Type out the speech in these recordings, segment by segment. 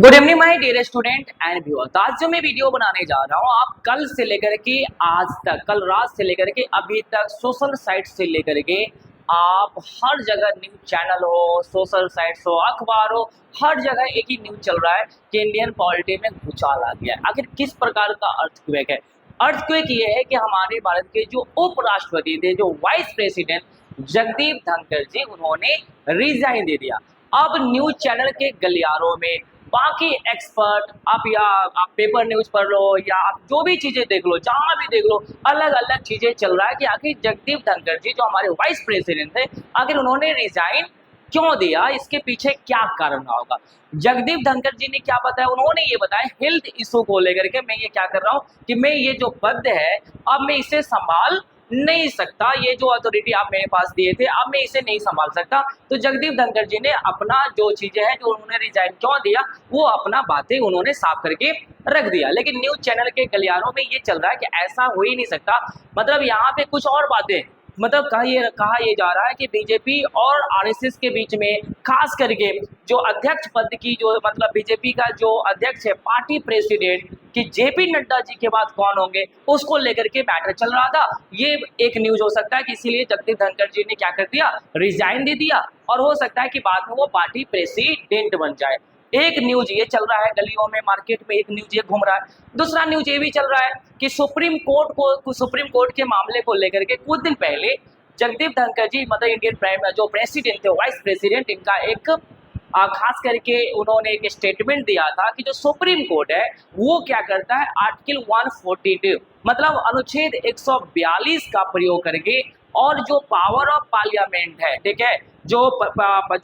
Good evening my dear student and viewers. आज जो मैं वीडियो बनाने जा रहा हूँ, आप कल से लेकर के आज तक, कल रात से लेकर के अभी तक सोशल साइट से लेकर के आप हर जगह न्यूज चैनल हो, सोशल साइट्स हो, अखबार हो, हर जगह एक ही न्यूज चल रहा है कि इंडियन पॉलिटी में भूचाल आ गया है। आखिर किस प्रकार का अर्थक्वेक है? अर्थक्वेक ये है कि हमारे भारत के जो उपराष्ट्रपति थे, जो वाइस प्रेसिडेंट जगदीप धनखड़ जी, उन्होंने रिजाइन दे दिया। अब न्यूज चैनल के गलियारों में बाकी एक्सपर्ट, आप पेपर न्यूज पढ़ लो या आप जो भी चीजें देख लो, जहां भी देख लो, अलग अलग चीजें चल रहा है कि आखिर जगदीप धनखड़ जी जो हमारे वाइस प्रेसिडेंट थे, आखिर उन्होंने रिजाइन क्यों दिया, इसके पीछे क्या कारण रहा होगा। जगदीप धनखड़ जी ने क्या बताया? उन्होंने ये बताया हेल्थ इशू को लेकर के मैं ये क्या कर रहा हूँ कि मैं ये जो पद है अब मैं इसे संभाल नहीं सकता, ये जो अथॉरिटी आप मेरे पास दिए थे अब मैं इसे नहीं संभाल सकता। तो जगदीप धनखड़ जी ने अपना जो चीजें हैं, जो उन्होंने रिजाइन क्यों दिया, वो अपना बातें उन्होंने साफ करके रख दिया। लेकिन न्यूज चैनल के गलियारों में ये चल रहा है कि ऐसा हो ही नहीं सकता, मतलब यहाँ पे कुछ और बातें, मतलब कहा ये जा रहा है कि बीजेपी और आरएसएस के बीच में, खास करके जो अध्यक्ष पद की, जो मतलब बीजेपी का जो अध्यक्ष है, पार्टी प्रेसिडेंट, कि जेपी नड्डा जी के बाद कौन होंगे, उसको लेकर के मैटर चल रहा था। ये एक न्यूज हो सकता है कि इसीलिए जगदीप धनखड़ जी ने क्या कर दिया, रिजाइन दे दिया, और हो सकता है कि बाद में वो पार्टी प्रेसिडेंट बन जाए। एक न्यूज ये चल रहा है गलियों में, मार्केट में, एक न्यूज ये घूम रहा है। दूसरा न्यूज ये भी चल रहा है कि सुप्रीम कोर्ट के मामले को लेकर के कुछ दिन पहले जगदीप धनखड़ जी, मतलब इंडियन प्राइम जो प्रेसिडेंट थे, वाइस प्रेसिडेंट, इनका एक खास करके उन्होंने एक स्टेटमेंट दिया था कि जो सुप्रीम कोर्ट है वो क्या करता है, आर्टिकल 142 मतलब अनुच्छेद 142 का प्रयोग करके, और जो पावर ऑफ पार्लियामेंट है, ठीक है, जो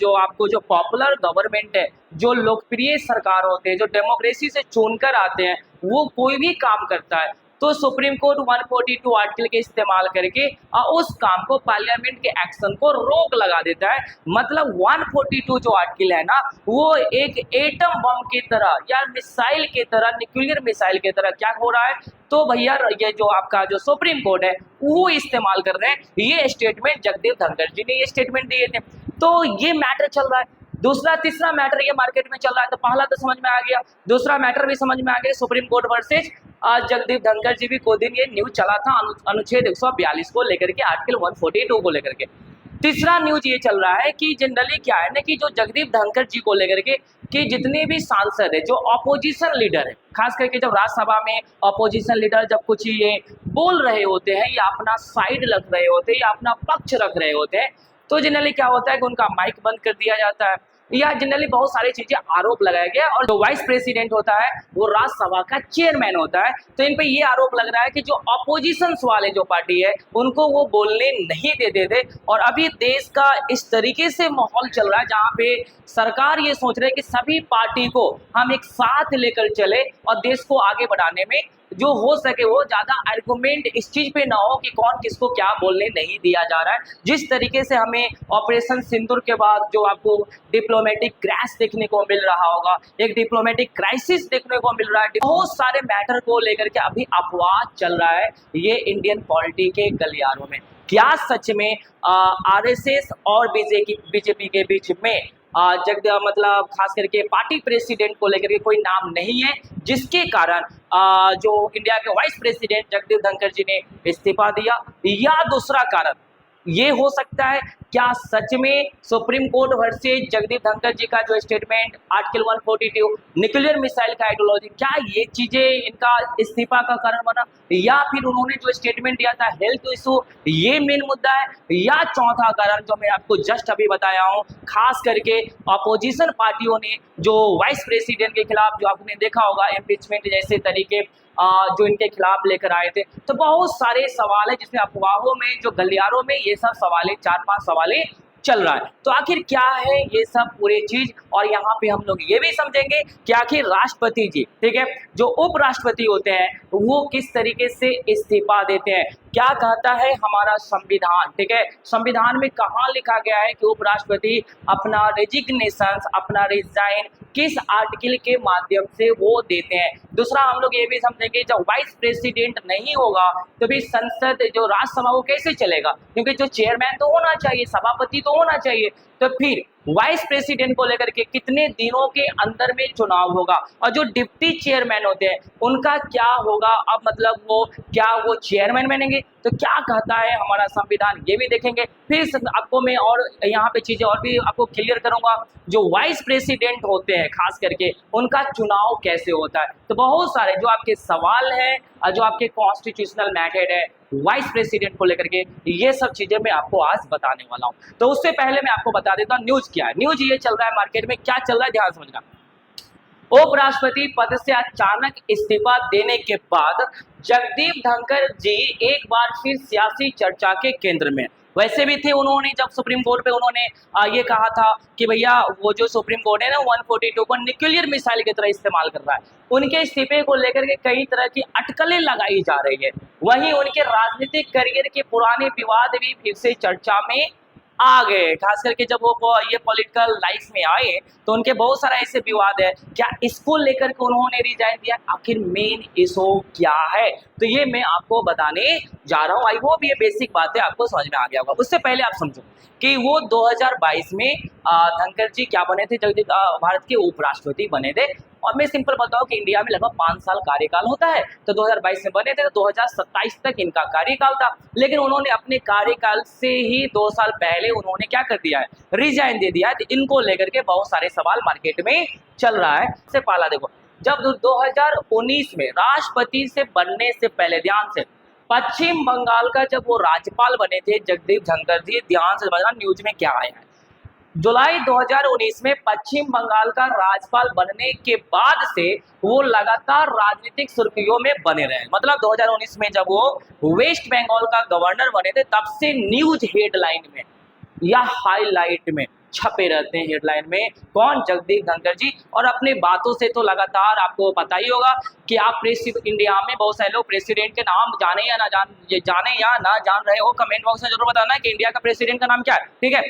आपको जो पॉपुलर गवर्नमेंट है, जो लोकप्रिय सरकार होते हैं, जो डेमोक्रेसी से चुनकर आते हैं, वो कोई भी काम करता है तो सुप्रीम कोर्ट 142 आर्टिकल के इस्तेमाल करके उस काम को, पार्लियामेंट के एक्शन को रोक लगा देता है। मतलब 142 जो आर्टिकल है ना, वो एक एटम बम की तरह या मिसाइल की तरह, न्यूक्लियर मिसाइल की तरह क्या हो रहा है, तो भैया ये जो आपका जो सुप्रीम कोर्ट है वो इस्तेमाल कर रहे हैं। ये स्टेटमेंट जगदीप धनखड़ जी ने ये स्टेटमेंट दिए थे, तो ये मैटर चल रहा है। दूसरा तीसरा मैटर ये मार्केट में चल रहा है, तो पहला तो समझ में आ गया, दूसरा मैटर भी समझ में आ गया, Supreme court versus Jagdeep Dhankhar ji भी को दिन ये न्यूज चला था अनुच्छेद 142 को लेकर के, आर्टिकल 142 को लेकर के। तीसरा न्यूज ये चल रहा है कि जनरली क्या है ना, कि जो जगदीप धनखड़ जी को लेकर के कि जितने भी सांसद है, जो ऑपोजिशन लीडर है, खास करके जब राज्यसभा में ऑपोजिशन लीडर जब कुछ ये बोल रहे होते हैं या अपना साइड रख रहे होते हैं या अपना पक्ष रख रहे होते हैं, तो जनरली क्या होता है कि उनका माइक बंद कर दिया जाता है, या जनरली बहुत सारी चीजें आरोप लगाया गया। और जो वाइस प्रेसिडेंट होता है वो राज्यसभा का चेयरमैन होता है, तो इन पे ये आरोप लग रहा है कि जो ऑपोजिशन वाले जो पार्टी है उनको वो बोलने नहीं देते थे। और अभी देश का इस तरीके से माहौल चल रहा है जहाँ पे सरकार ये सोच रही है कि सभी पार्टी को हम एक साथ लेकर चले और देश को आगे बढ़ाने में जो हो सके वो ज्यादा आर्गुमेंट इस चीज पे ना हो कि कौन किसको क्या बोलने नहीं दिया जा रहा है। जिस तरीके से हमें ऑपरेशन सिंदूर के बाद जो आपको डिप्लोमेटिक क्रैश देखने को मिल रहा होगा, एक डिप्लोमेटिक क्राइसिस देखने को मिल रहा है, बहुत सारे मैटर को लेकर के अभी अफवाह चल रहा है ये इंडियन पॉलिटी के गलियारों में। क्या सच में आरएसएस और बीजेपी के बीच में मतलब खास करके पार्टी प्रेसिडेंट को लेकर के कोई नाम नहीं है, जिसके कारण जो इंडिया के वाइस प्रेसिडेंट जगदीप धनखड़ जी ने इस्तीफा दिया? या दूसरा कारण ये हो सकता है, क्या सच में supreme court versus Jagdeep Dhankhar ji का जो स्टेटमेंट, आर्टिकल 142, न्यूक्लियर मिसाइल का आइडियोलॉजी, क्या ये चीजें इनका इस्तीफा का कारण बना? या फिर उन्होंने जो स्टेटमेंट दिया था हेल्थ इशू, ये मेन मुद्दा है? या चौथा कारण जो मैं आपको जस्ट अभी बताया हूँ, खास करके अपोजिशन पार्टियों ने जो वाइस प्रेसिडेंट के खिलाफ, जो आपने देखा होगा इम्पीचमेंट जैसे तरीके जो इनके खिलाफ लेकर आए थे, तो बहुत सारे सवाल है जिसमें अफवाहों में, जो गलियारों में ये सब सवाल, 4-5 सवाल चल रहा है। तो आखिर क्या है ये सब पूरी चीज, और यहाँ पे हम लोग ये भी समझेंगे कि आखिर राष्ट्रपति जी, ठीक है, जो उपराष्ट्रपति होते हैं वो किस तरीके से इस्तीफा देते हैं, क्या कहता है हमारा संविधान, ठीक है, संविधान में कहाँ लिखा गया है कि उपराष्ट्रपति अपना रेजिग्नेशन, अपना रिजाइन किस आर्टिकल के माध्यम से वो देते हैं। दूसरा हम लोग ये भी समझेंगे जब वाइस प्रेसिडेंट नहीं होगा तो भी संसद, जो राज्यसभा, वो कैसे चलेगा, क्योंकि जो चेयरमैन तो होना चाहिए, सभापति तो होना चाहिए। तो फिर वाइस प्रेसिडेंट को लेकर के कितने दिनों के अंदर में चुनाव होगा, और जो डिप्टी चेयरमैन होते हैं उनका क्या होगा। अब मतलब वो चेयरमैन बनेंगे तो क्या कहता है हमारा संविधान, ये भी देखेंगे। फिर आपको मैं और यहाँ पे चीजें और भी आपको क्लियर करूंगा। जो वाइस प्रेसिडेंट होते हैं खास करके उनका चुनाव कैसे होता है। तो बहुत सारे जो आपके सवाल है, जो आपके कॉन्स्टिट्यूशनल मैटर है वाइस प्रेसिडेंट को लेकर के, ये सब चीजें मैं आपको आज बताने वाला हूँ। तो उससे पहले मैं आपको बता देता हूँ न्यूज क्या है। न्यूज ये चल रहा है मार्केट में, क्या चल रहा है ध्यान समझना। उपराष्ट्रपति पद से अचानक इस्तीफा देने के बाद जगदीप धनखड़ जी एक बार फिर सियासी चर्चा के केंद्र में। वैसे भी थे उन्होंने, जब सुप्रीम कोर्ट पे उन्होंने ये कहा था कि भैया वो जो सुप्रीम कोर्ट है ना 142 को न्यूक्लियर मिसाइल की तरह इस्तेमाल कर रहा है, उनके इस्तीफे को लेकर के कई तरह की अटकलें लगाई जा रही है। वहीं उनके राजनीतिक करियर के पुराने विवाद भी फिर से चर्चा में आ गए। खास करके जब वो ये पॉलिटिकल लाइफ में आए तो उनके बहुत सारा ऐसे विवाद है। क्या इसको लेकर के उन्होंने रिजाइन दिया, आखिर मेन इशू क्या है, तो ये मैं आपको बताने जा रहा हूँ। आई होप ये बेसिक बातें आपको समझ में आ गया होगा। उससे पहले आप समझो कि वो 2022 में धनखड़ जी क्या बने थे, जगदीप भारत के उपराष्ट्रपति बने थे। और मैं सिंपल बताऊं कि इंडिया में लगभग 5 साल कार्यकाल होता है, तो 2022 में बने थे तो 2027 तक इनका कार्यकाल था। लेकिन उन्होंने अपने कार्यकाल से ही 2 साल पहले उन्होंने क्या कर दिया है, रिजाइन दे दिया है। तो इनको लेकर के बहुत सारे सवाल मार्केट में चल रहा है। सबसे पहला देखो, जब 2019 में राष्ट्रपति से बनने से पहले, ध्यान से, पश्चिम बंगाल का जब वो राज्यपाल बने थे जगदीप धनखड़ जी, ध्यान से समझना न्यूज में क्या आया है। जुलाई 2019 में पश्चिम बंगाल का राज्यपाल बनने के बाद से वो लगातार राजनीतिक सुर्खियों में बने रहे। मतलब 2019 में जब वो वेस्ट बंगाल का गवर्नर बने थे तब से न्यूज हेडलाइन में या हाईलाइट में छपे रहते हैं। हेडलाइन में कौन, जगदीप धनखड़ जी। और अपने बातों से तो लगातार आपको पता ही होगा कि आप इंडिया में बहुत सारे लोग प्रेसिडेंट के नाम जाने या ना जान रहे हो, कमेंट बॉक्स में जरूर बताना कि इंडिया का प्रेसिडेंट का नाम क्या है, ठीक है।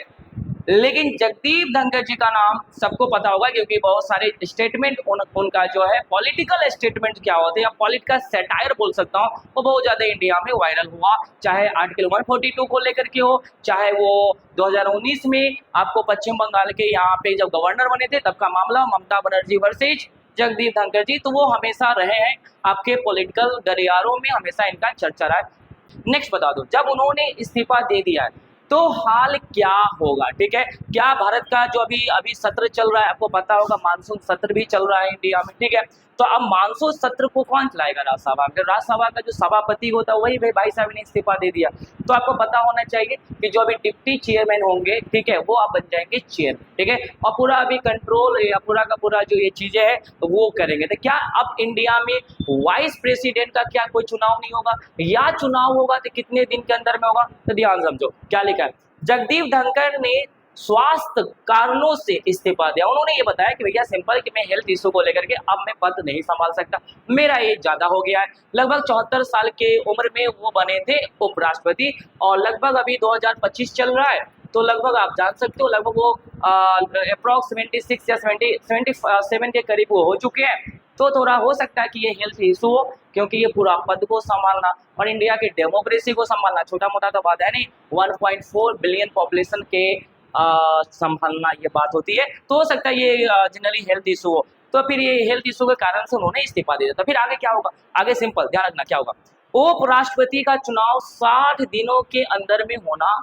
लेकिन जगदीप धनखड़ जी का नाम सबको पता होगा क्योंकि बहुत सारे स्टेटमेंट उनका जो है पॉलिटिकल स्टेटमेंट क्या होते हैं, पॉलिटिकल सैटायर बोल सकता हूँ, वो बहुत ज्यादा इंडिया में वायरल हुआ। चाहे आर्टिकल 142 को लेकर के हो, चाहे वो 2019 में आपको पश्चिम बंगाल के यहाँ पे जब गवर्नर बने थे तब का मामला, ममता बनर्जी वर्सेज जगदीप धनखड़ जी, तो वो हमेशा रहे हैं आपके पॉलिटिकल गलियारों में, हमेशा इनका चर्चा रहा है। नेक्स्ट बता दो, जब उन्होंने इस्तीफा दे दिया है तो हाल क्या होगा, ठीक है। क्या भारत का जो अभी सत्र चल रहा है, आपको पता होगा मानसून सत्र भी चल रहा है इंडिया में, ठीक है। तो अब मानसून सत्र को कौन चलाएगा, राज्यसभा में। राज्यसभा का जो सभापति होता है वही भाई साहब ने इस्तीफा दे दिया। तो आपको पता होना चाहिए कि जो अभी डिप्टी चेयरमैन होंगे, ठीक है, वो आप बन जाएंगे चेयरमैन, ठीक है। और पूरा अभी कंट्रोल या पूरा का पूरा जो ये चीजें है तो वो करेंगे। तो क्या अब इंडिया में वाइस प्रेसिडेंट का क्या कोई चुनाव नहीं होगा, या चुनाव होगा तो कितने दिन के अंदर में होगा। तो ध्यान समझो क्या लिखा है, जगदीप धनखड़ ने स्वास्थ्य कारणों से इस्तीफा दिया। उन्होंने ये बताया कि भैया सिंपल कि मैं हेल्थ इशू को लेकर के अब मैं पद नहीं संभाल सकता, मेरा एज ज्यादा हो गया है। लगभग 74 साल के उम्र में वो बने थे उपराष्ट्रपति, और लगभग अभी 2025 चल रहा है, तो लगभग आप जान सकते हो लगभग वो अप्रॉक्स 76 या 77 के करीब वो हो चुके हैं। तो थोड़ा हो सकता है कि ये हेल्थ इशू हो, क्योंकि ये पूरा पद को संभालना और इंडिया की डेमोक्रेसी को संभालना छोटा मोटा तो बात है नहीं। 1.4 बिलियन पॉपुलेशन के संभालना ये बात होती है। तो हो सकता है ये जनरली हेल्थ इशू हो, तो फिर ये हेल्थ इशू के कारण से उन्होंने इस्तीफा दे दिया। तो फिर आगे क्या होगा, आगे सिंपल ध्यान रखना क्या होगा, उपराष्ट्रपति का चुनाव 60 दिनों के अंदर में होना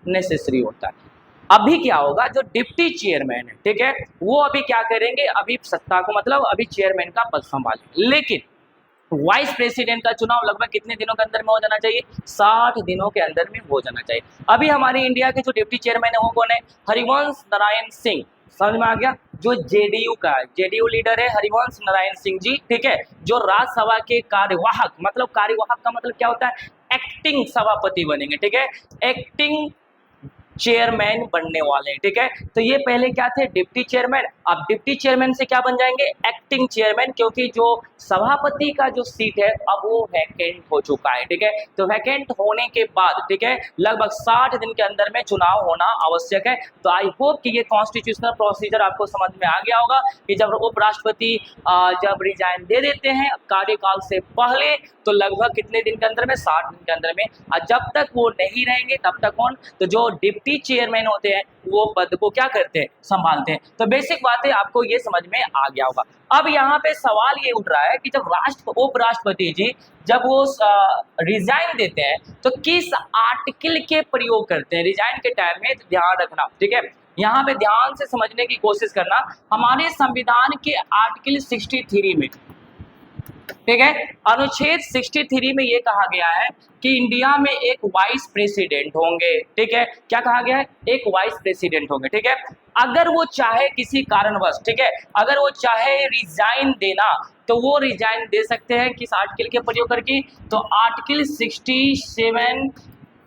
नेसेसरी होता है। अभी क्या होगा, जो डिप्टी चेयरमैन है, ठीक है, वो अभी क्या करेंगे, अभी सत्ता को मतलब अभी चेयरमैन का पद संभालेंगे। लेकिन वाइस प्रेसिडेंट का चुनाव लगभग कितने दिनों के अंदर में हो जाना चाहिए, 60 दिनों के अंदर में हो जाना चाहिए। अभी हमारी इंडिया के जो डिप्टी चेयरमैन है वो कौन है, हरिवंश नारायण सिंह। समझ में आ गया, जो जेडीयू का है, जेडीयू लीडर है हरिवंश नारायण सिंह जी, ठीक है, जो राज्यसभा के कार्यवाहक का मतलब क्या होता है, एक्टिंग सभापति बनेंगे, ठीक है, एक्टिंग चेयरमैन बनने वाले हैं, ठीक है। तो ये पहले क्या थे, डिप्टी चेयरमैन, अब डिप्टी चेयरमैन से क्या बन जाएंगे, एक्टिंग चेयरमैन, क्योंकि जो सभापति का जो सीट है अब वो वैकेंट हो चुका है, ठीक है। तो वैकेंट होने के बाद, ठीक है, लगभग 60 दिन के अंदर में चुनाव होना आवश्यक है। तो आई होप कि ये कॉन्स्टिट्यूशनल प्रोसीजर आपको समझ में आ गया होगा कि जब उपराष्ट्रपति जब रिजाइन दे देते हैं कार्यकाल से पहले, तो लगभग कितने दिन के अंदर में, 60 दिन के अंदर में। और जब तक वो नहीं रहेंगे तब तक कौन, तो जो डिप्टी डिप्टी चेयरमैन होते हैं वो पद को क्या करते हैं, संभालते हैं। तो बेसिक बातें आपको ये समझ में आ गया होगा। अब यहाँ पे सवाल ये उठ रहा है कि जब उपराष्ट्रपति जी जब वो रिजाइन देते हैं तो किस आर्टिकल के प्रयोग करते हैं रिजाइन के टाइम में, तो ध्यान रखना, ठीक है। यहाँ पे ध्यान से समझने की कोशिश करना। हमारे संविधान के आर्टिकल 63 में, ठीक है, अनुच्छेद 63 में ये कहा गया है कि इंडिया में एक वाइस प्रेसिडेंट होंगे, ठीक है। क्या कहा गया है, एक वाइस प्रेसिडेंट होंगे, ठीक है। अगर वो चाहे किसी कारणवश, ठीक है, अगर वो चाहे रिजाइन देना तो वो रिजाइन दे सकते हैं किस आर्टिकल के प्रयोग करके, तो आर्टिकल 67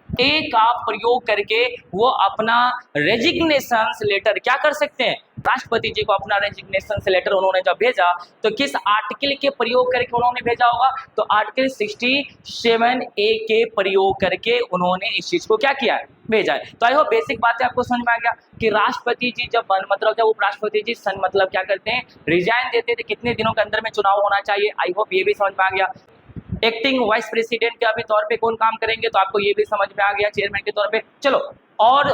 ए का प्रयोग करके वो अपना रेजिग्नेशन लेटर क्या कर सकते हैं, राष्ट्रपति जी को अपना रेजिग्नेशन लेटर उन्होंने जब भेजा तो किस आर्टिकल के प्रयोग करके उन्होंने भेजा होगा, तो आर्टिकल 67 ए के प्रयोग करके उन्होंने इस चीज को क्या किया है, भेजा है। तो आई होप बेसिक बातें आपको समझ में आ गया कि राष्ट्रपति जी जब मतलब जब उपराष्ट्रपति जी सन मतलब क्या करते हैं, रिजाइन देते थे, कितने दिनों के अंदर में चुनाव होना चाहिए, आई होप ये भी समझ में आ गया। एक्टिंग वाइस प्रेसिडेंट के अभी तौर पे कौन काम करेंगे, तो आपको ये भी समझ में आ गया, चेयरमैन के तौर पे। चलो, और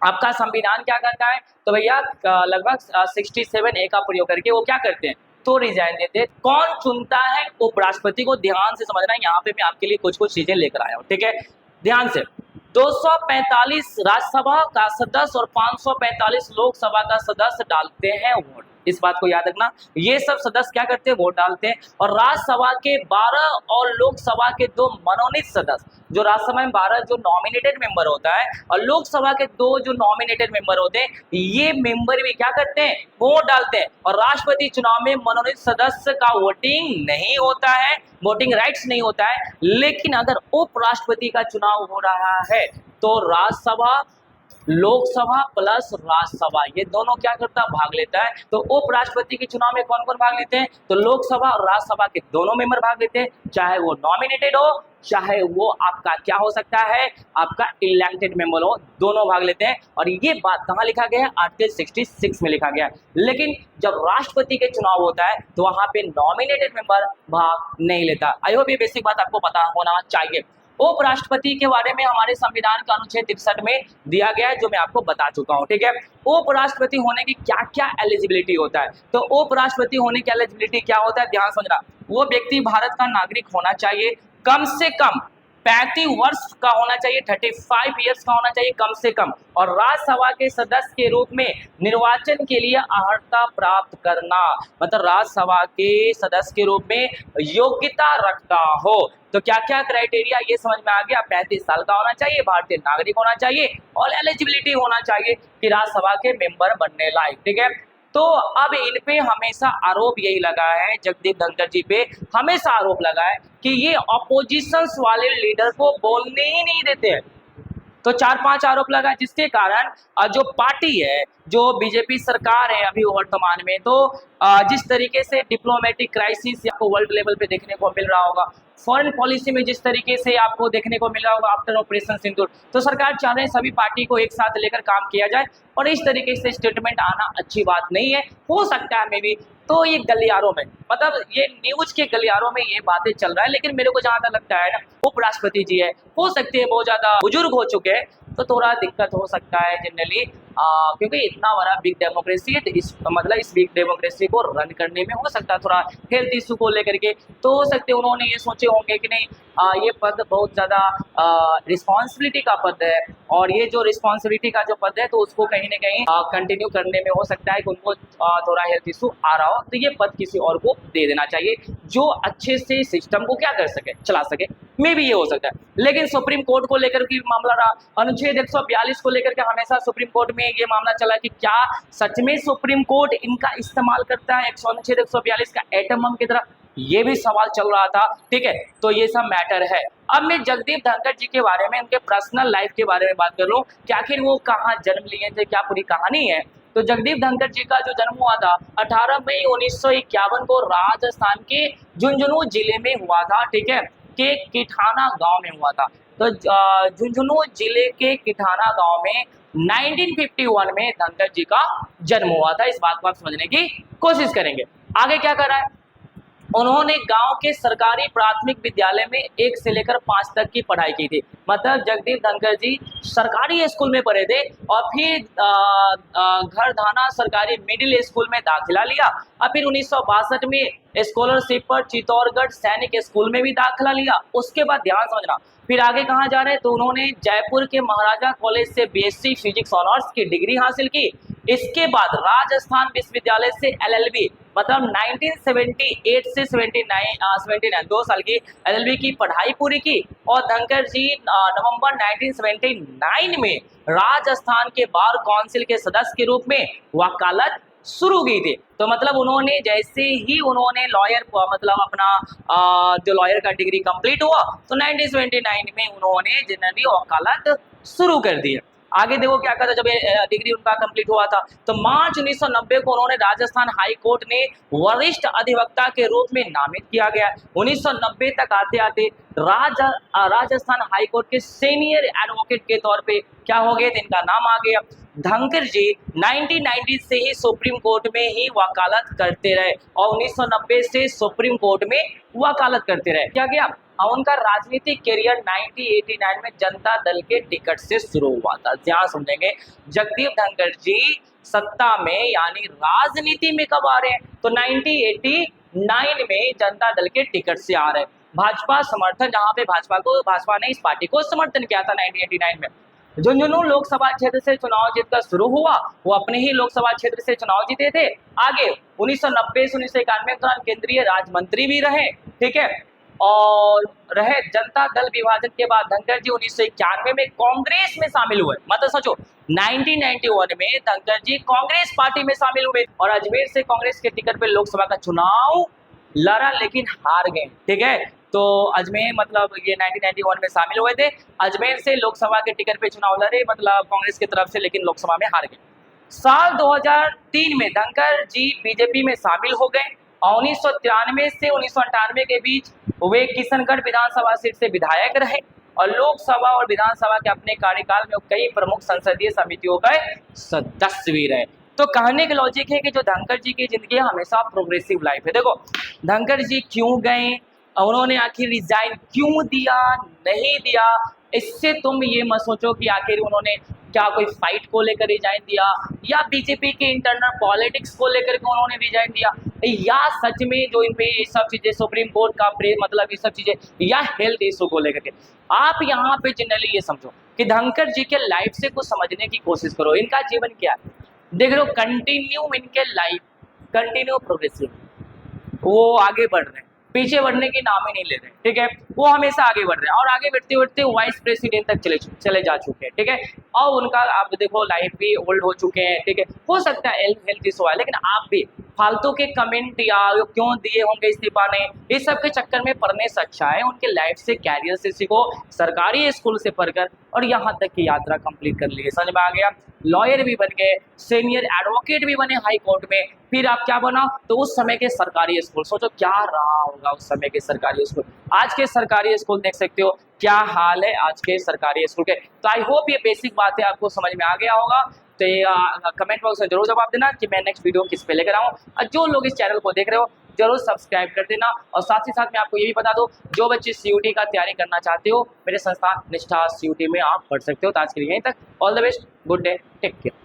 आपका संविधान क्या करता है, तो भैया लगभग 67 ए का प्रयोग करके वो क्या करते हैं, तो रिजाइन देते हैं। कौन चुनता है उपराष्ट्रपति को, ध्यान से समझना है। यहाँ पे मैं आपके लिए कुछ कुछ चीजें लेकर आया हूँ, ठीक है, ध्यान से। 245 राज्यसभा का सदस्य और 545 लोकसभा का सदस्य डालते हैं वोट, इस बात को याद रखना। ये सब सदस्य क्या करते हैं, वोट डालते हैं। और राज्यसभा के 12 और लोकसभा के 2 मनोनीत सदस्य, जो राज्यसभा में 12 जो नॉमिनेटेड मेंबर होता है और लोकसभा के 2 जो नॉमिनेटेड मेंबर होते हैं, ये मेंबर भी क्या करते हैं, वोट डालते हैं। और राष्ट्रपति चुनाव में मनोनीत सदस्य का वोटिंग नहीं होता है, वोटिंग राइट्स नहीं होता है। लेकिन अगर उपराष्ट्रपति का चुनाव हो रहा है तो राज्यसभा, लोकसभा प्लस राज्यसभा ये दोनों क्या करता है, भाग लेता है। तो उपराष्ट्रपति के चुनाव में कौन कौन भाग लेते हैं, तो लोकसभा और राज्यसभा के दोनों मेंबर भाग लेते हैं, चाहे वो नॉमिनेटेड हो चाहे वो आपका क्या हो सकता है, आपका इलेक्टेड मेंबर हो, दोनों भाग लेते हैं। और ये बात कहाँ लिखा गया है, आर्टिकल 66 में लिखा गया है। लेकिन जब राष्ट्रपति के चुनाव होता है तो वहां पे नॉमिनेटेड मेंबर भाग नहीं लेता। आई होप ये बेसिक बात आपको पता होना चाहिए। उपराष्ट्रपति के बारे में हमारे संविधान का अनुच्छेद 63 में दिया गया है, जो मैं आपको बता चुका हूं, ठीक है। उपराष्ट्रपति होने की क्या क्या एलिजिबिलिटी होता है, तो उपराष्ट्रपति होने की एलिजिबिलिटी क्या होता है, ध्यान समझना। वो व्यक्ति भारत का नागरिक होना चाहिए, कम से कम 35 वर्ष का होना चाहिए, 35 ईयर्स का होना चाहिए कम से कम, और राज्यसभा के सदस्य के रूप में निर्वाचन के लिए अर्हता प्राप्त करना, मतलब राज्यसभा के सदस्य के रूप में योग्यता रखता हो। तो क्या क्या क्राइटेरिया ये समझ में आ गया, 35 साल का होना चाहिए, भारतीय नागरिक होना चाहिए और एलिजिबिलिटी होना चाहिए कि राज्यसभा के मेंबर बनने लायक, ठीक है। तो अब इन पे हमेशा आरोप यही लगा है, जगदीप धनखड़ जी पे हमेशा आरोप लगा है कि ये ऑपोजिशंस वाले लीडर को बोलने ही नहीं देते हैं। तो 4-5 आरोप लगा, जिसके कारण जो पार्टी है, जो बीजेपी सरकार है अभी वर्तमान में, तो जिस तरीके से डिप्लोमेटिक क्राइसिस आपको वर्ल्ड लेवल पे देखने को मिल रहा होगा, फॉरेन पॉलिसी में जिस तरीके से आपको देखने को मिल रहा होगा आफ्टर ऑपरेशन सिंदूर, तो सरकार चाह रहे हैं सभी पार्टी को एक साथ लेकर काम किया जाए। और इस तरीके से स्टेटमेंट आना अच्छी बात नहीं है, हो सकता है मे बी तो ये गलियारों में, मतलब ये न्यूज के गलियारों में ये बातें चल रहा है। लेकिन मेरे को जहाँ तक लगता है ना, उपराष्ट्रपति जी है, हो सकते हैं बहुत ज्यादा बुजुर्ग हो चुके हैं, तो थोड़ा दिक्कत हो सकता है जनरली, क्योंकि इतना बड़ा बिग डेमोक्रेसी है, तो इस बिग डेमोक्रेसी को रन करने में हो सकता है थोड़ा हेल्थ इशू को लेकर के, तो हो सकते उन्होंने ये सोचे होंगे कि नहीं ये पद बहुत ज़्यादा रिस्पॉन्सिबिलिटी का पद है, और ये जो रिस्पॉन्सिबिलिटी का जो पद है तो उसको कहीं ना कहीं कंटिन्यू करने में हो सकता है कि उनको थोड़ा हेल्थ इशू आ रहा हो, तो ये पद किसी और को दे देना चाहिए जो अच्छे से सिस्टम को क्या कर सके, चला सके, मे भी ये हो सकता है। लेकिन सुप्रीम कोर्ट को लेकर के मामला रहा, अनुच्छेद 142 को लेकर के हमेशा सुप्रीम कोर्ट में ये मामला चला कि क्या सच में सुप्रीम कोर्ट इनका इस्तेमाल करता है अनुच्छेद 142 का एटम बम की तरह, ये भी सवाल चल रहा था, ठीक है। तो ये सब मैटर है। अब मैं जगदीप धनखड़ जी के बारे में, उनके पर्सनल लाइफ के बारे में बात कर लूं कि आखिर वो कहाँ जन्म लिए थे, क्या पूरी कहानी है। तो जगदीप धनखड़ जी का जो जन्म हुआ था 18 मई 1951 को राजस्थान के झुंझुनू जिले में हुआ था, ठीक है, के किठाना गांव में हुआ था। तो झुंझुनू जिले के किठाना गांव में 1951 में धनखड़ जी का जन्म हुआ था। इस बात को आप समझने की कोशिश करेंगे। आगे क्या कर रहा है, उन्होंने गांव के सरकारी प्राथमिक विद्यालय में 1 से लेकर 5 तक की पढ़ाई की थी। मतलब जगदीप धनखड़ जी सरकारी स्कूल में पढ़े थे और फिर घरधाना सरकारी मिडिल स्कूल में दाखिला लिया और फिर 1962 में स्कॉलरशिप पर चित्तौड़गढ़ सैनिक स्कूल में भी दाखिला लिया। उसके बाद ध्यान समझना फिर आगे कहाँ जा रहे हैं, तो उन्होंने जयपुर के महाराजा कॉलेज से बीएससी फिजिक्स ऑनर्स की डिग्री हासिल की। इसके बाद राजस्थान विश्वविद्यालय से एलएलबी मतलब 1978 से 79 2 साल की एलएलबी की पढ़ाई पूरी की और धनखड़ जी नवंबर 1979 में राजस्थान के बार काउंसिल के सदस्य के रूप में वकालत शुरू की थी। तो मतलब उन्होंने जैसे ही उन्होंने लॉयर मतलब अपना जो लॉयर का डिग्री कंप्लीट हुआ तो 1979 में उन्होंने जनरली वकालत शुरू कर दी। आगे देखो क्या कहता, जब डिग्री उनका कंप्लीट हुआ था तो मार्च 1990 को उन्होंने राजस्थान हाई कोर्ट ने वरिष्ठ अधिवक्ता के रूप में नामित किया गया। 1990 तक आते आते राजस्थान हाई कोर्ट के सीनियर एडवोकेट के तौर पे क्या हो गए, इनका नाम आ गया। धनखड़ जी 1990 से ही सुप्रीम कोर्ट में ही वकालत करते रहे और 1990 से सुप्रीम कोर्ट में वकालत करते रहे। क्या किया, उनका राजनीतिक करियर 1989 में जनता दल के टिकट से शुरू हुआ था। ध्यान समझेंगे, जगदीप धनखड़ जी सत्ता में यानी राजनीति में कब आ रहे हैं, तो 1989 में जनता दल के टिकट से आ रहे हैं। भाजपा समर्थन, जहां पे भाजपा ने इस पार्टी को समर्थन किया था 1989 में। झुंझुनू लोकसभा क्षेत्र से चुनाव जीतकर शुरू हुआ, वो अपने ही लोकसभा क्षेत्र से चुनाव जीते थे। आगे 1990 से 1991 के दौरान केंद्रीय राज्य मंत्री भी रहे, ठीक है, और रहे। जनता दल विभाजन के बाद धनखड़ जी 1991 में कांग्रेस में शामिल हुए। मतलब सोचो 1991 में धनखड़ जी कांग्रेस पार्टी में शामिल हुए और अजमेर से कांग्रेस के टिकट पर लोकसभा का चुनाव लड़ा लेकिन हार गए, ठीक है। तो अजमेर मतलब ये 1991 में शामिल हुए थे, अजमेर से लोकसभा के टिकट पे चुनाव लड़े मतलब कांग्रेस की तरफ से, लेकिन लोकसभा में हार गए। साल 2003 में धनखड़ जी बीजेपी में शामिल हो गए और 1993 से 1998 के बीच वे किशनगढ़ विधानसभा सीट से विधायक रहे और लोकसभा और विधानसभा के अपने कार्यकाल में कई प्रमुख संसदीय समितियों का सदस्य भी रहे। तो कहने की लॉजिक है कि जो धनखड़ जी की जिंदगी हमेशा प्रोग्रेसिव लाइफ है। देखो धनखड़ जी क्यों गए, उन्होंने आखिर रिजाइन क्यों दिया, नहीं दिया, इससे तुम ये मत सोचो कि आखिर उन्होंने क्या कोई फाइट को लेकर रिजाइन दिया या बीजेपी के इंटरनल पॉलिटिक्स को लेकर के उन्होंने रिजाइन दिया या सच में जो इन पे ये सब चीजें सुप्रीम कोर्ट का मतलब ये सब चीजें या हेल्थ इशू को लेकर के। आप यहाँ पे जनरली ये समझो कि धनखड़ जी के लाइफ से कुछ समझने की कोशिश करो, इनका जीवन क्या है। देख लो कंटिन्यू इनके लाइफ कंटिन्यू प्रोग्रेसिव, वो आगे बढ़ रहे हैं, पीछे बढ़ने की नाम ही नहीं ले रहे, ठीक है, वो हमेशा आगे बढ़ रहे हैं और आगे बढ़ते बढ़ते वाइस प्रेसिडेंट तक चले जा चुके हैं, ठीक है। और उनका आप देखो लाइफ भी ओल्ड हो चुके हैं, ठीक है, हो सकता है हेल्थ इशू है, लेकिन आप भी फालतू के कमेंट या क्यों दिए होंगे इस्तीफा ने, इस सब के चक्कर में पढ़ने से अच्छा है उनके लाइफ से कैरियर से सीखो, सरकारी स्कूल से पढ़कर और यहाँ तक की यात्रा कंप्लीट कर ली। समझ में आ गया, लॉयर भी बन गए, सीनियर एडवोकेट भी बने हाई कोर्ट में, फिर आप क्या बना, तो उस समय के सरकारी स्कूल सोचो क्या रहा होगा उस समय के सरकारी स्कूल। आज के सरकारी स्कूल देख सकते हो क्या हाल है आज के सरकारी स्कूल के। तो आई होप ये बेसिक बातें आपको समझ में आ गया होगा। तो कमेंट बॉक्स में जरूर जवाब देना कि मैं नेक्स्ट वीडियो किस पे लेकर आऊँ, और जो लोग इस चैनल को देख रहे हो जरूर सब्सक्राइब कर देना। और साथ ही साथ मैं आपको ये भी बता दूं, जो बच्चे सीयूटी का तैयारी करना चाहते हो मेरे संस्थान निष्ठा सीयूटी में आप पढ़ सकते हो। तो आज के लिए यहीं तक, all the best, good day, take care.